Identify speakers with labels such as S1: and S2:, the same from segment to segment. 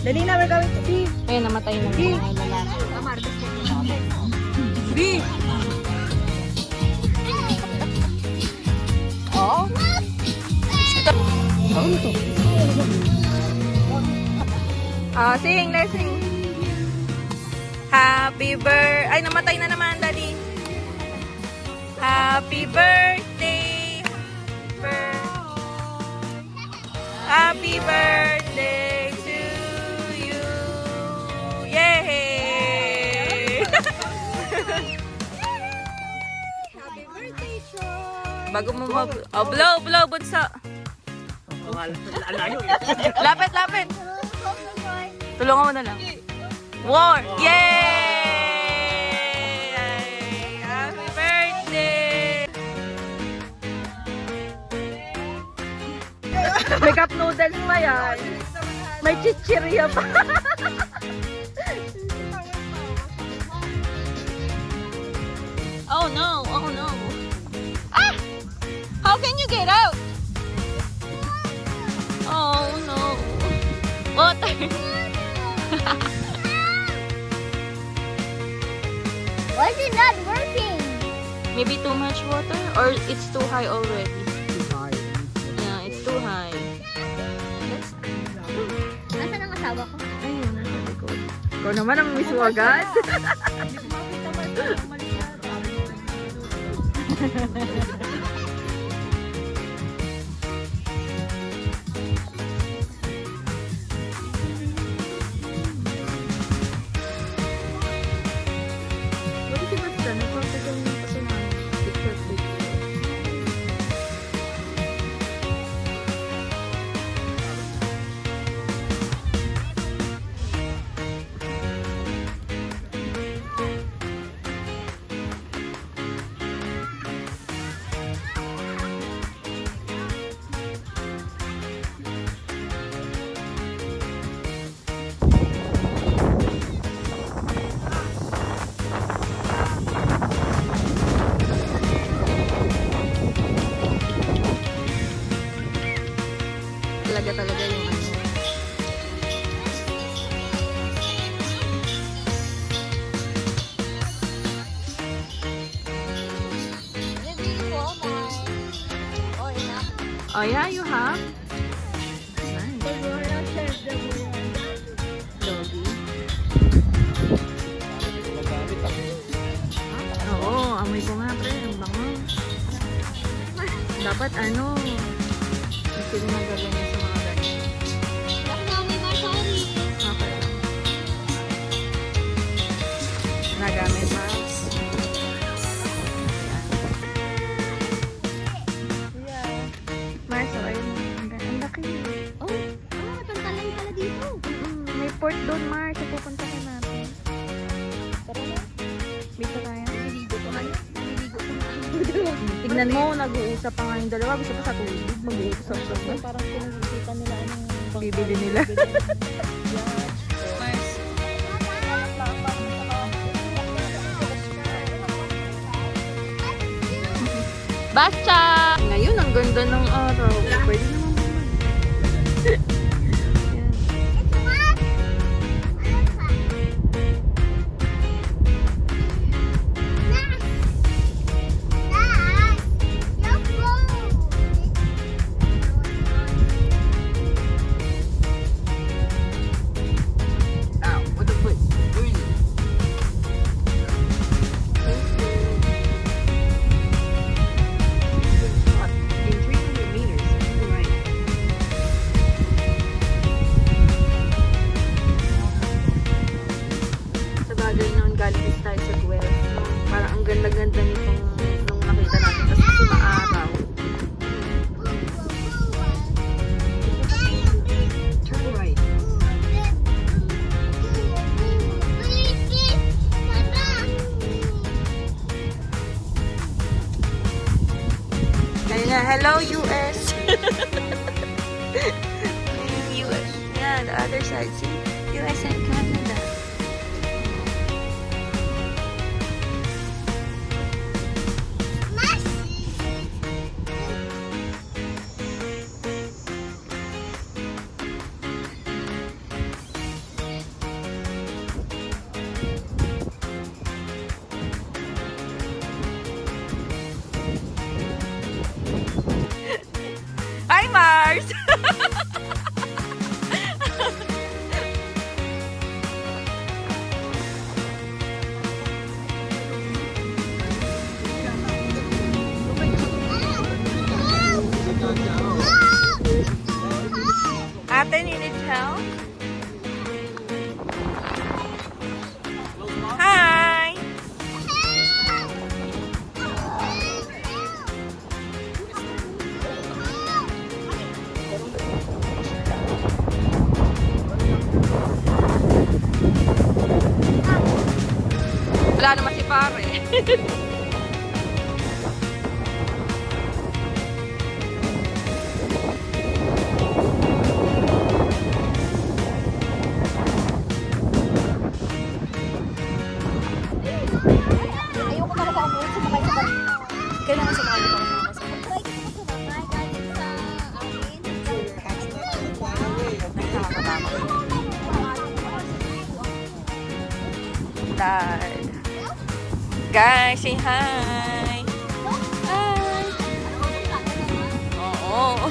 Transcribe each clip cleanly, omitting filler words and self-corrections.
S1: Dali na, we're going to be.
S2: Ayun, namatay na yung mga lalaki.
S1: B.
S2: Oo. Sing, let's sing. Happy birthday. Ay, namatay na naman, Daddy. Happy birthday. Happy birthday to you. Yay!
S1: Happy birthday, Troy.
S2: Bago mo blow, bunso. Lapit. Tulungan mo na lang. War! Yay! Happy birthday!
S1: May cup noodles pa yan. May chichirya pa.
S2: Oh no! Ah! How can you get out? Oh no! Water!
S3: Why is it not working?
S2: Maybe too much water? Or it's too high already? Yeah, it's too high.
S3: Nasaan ang asawa ko?
S2: Ayun, nasa likod.
S1: Ikaw naman ang mismo agad.
S2: What is it basta? Nagpapagay yung kasi na picture. Talaga yung ano. Oh yeah, you have? Nice. Doggy. Oo, amoy ko nga pre. Ang bango. Dapat ano, gusto ko na gagawin sa mga ganyan. Okay lang. Nagamit Mars. Mars, oh, ayun. Ang laki.
S3: Pantalan pala dito.
S2: May port doon, Mars. Pupunta ka natin.
S3: Tara na.
S2: Dito tayo.
S3: Naliligo ko kayo.
S2: Tignan mo, nag-uusap pa nga yung dalawa. Gusto pa sa tubig. Mag-uusap pa.
S3: Parang pinag-isipan nila anong
S2: Bibili nila. Mars. Basta! Ngayon, ang ganda ng araw. Pwede naman naman. Ow, what the foot? Where is it? In 300 meters, right. Sa bagay nung galing tayo sa Guelph, parang ang ganda-ganda nitong nung nakita natin kasi sumaaraw. Turn right. Ayun na, hello US! US. Yeah, the other side. See? US and Canada. Cheers! Ate, you need help? Hi! Wala naman si pare.
S3: Ayoko na makaumuwi sa mga sa
S2: Kailangan sumali pa rin ako sa
S3: Try ko na sumabay galing sa amin.
S2: nakakatama. Dad. Guys, say hi! Hi! Oo.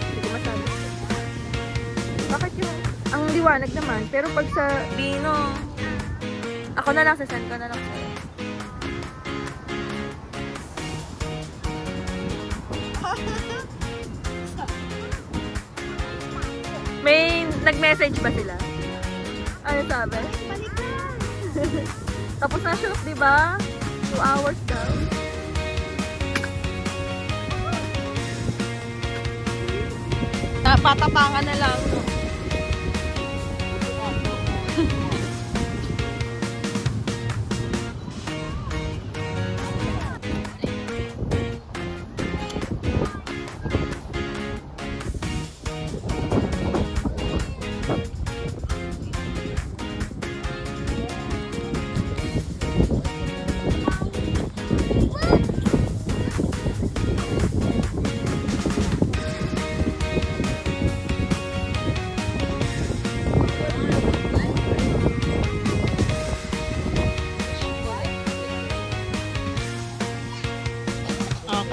S1: Hindi ko masabi. Bakit yung, ang liwanag naman, pero pag sa,
S2: Bino. Ako na lang, sasend ko na lang sa'yo.
S1: may nag-message ba sila? Ano sabi? Tapos na shoot, di ba? 2 hours daw.
S2: Napatapangan na lang.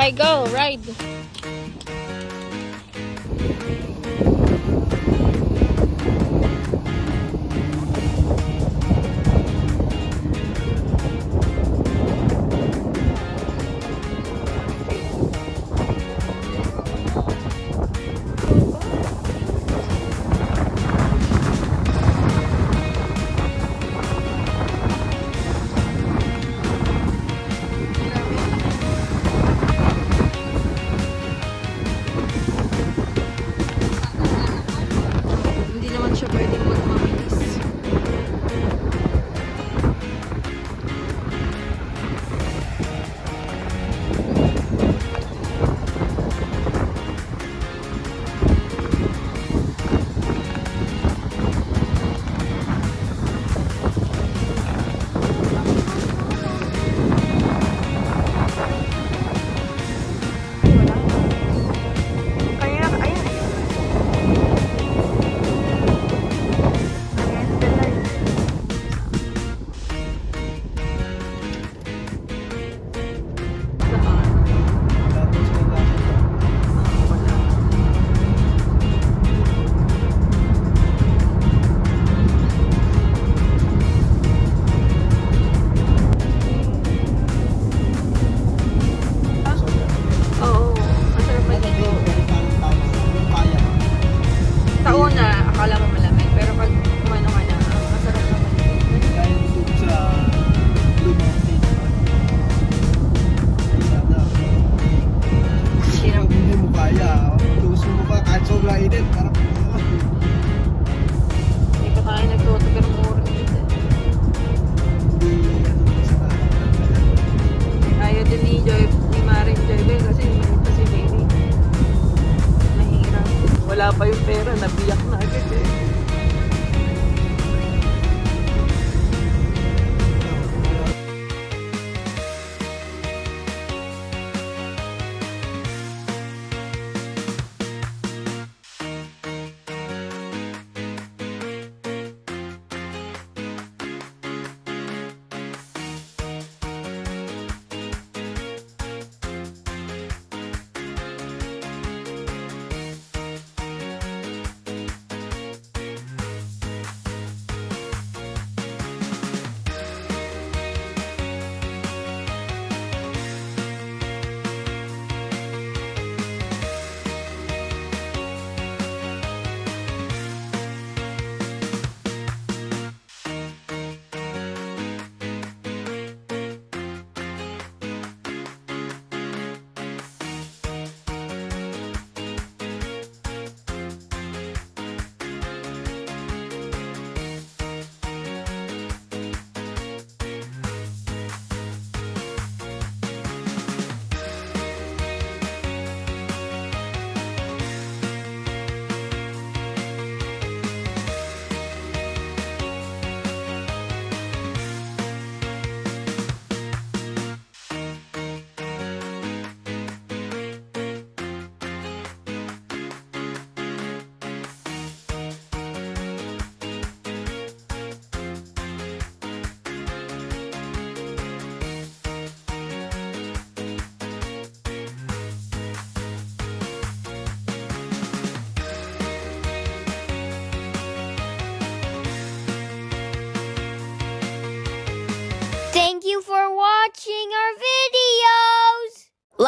S2: Okay, go, ride.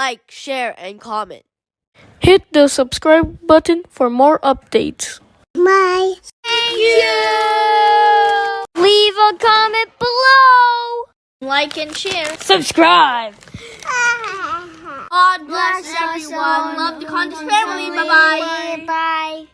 S4: like, share, and comment.
S5: Hit the subscribe button for more updates.
S3: Bye. Thank you. Leave a comment below. Like and share.
S5: Subscribe!
S3: God bless everyone. Love the Content family. Bye-bye. Bye.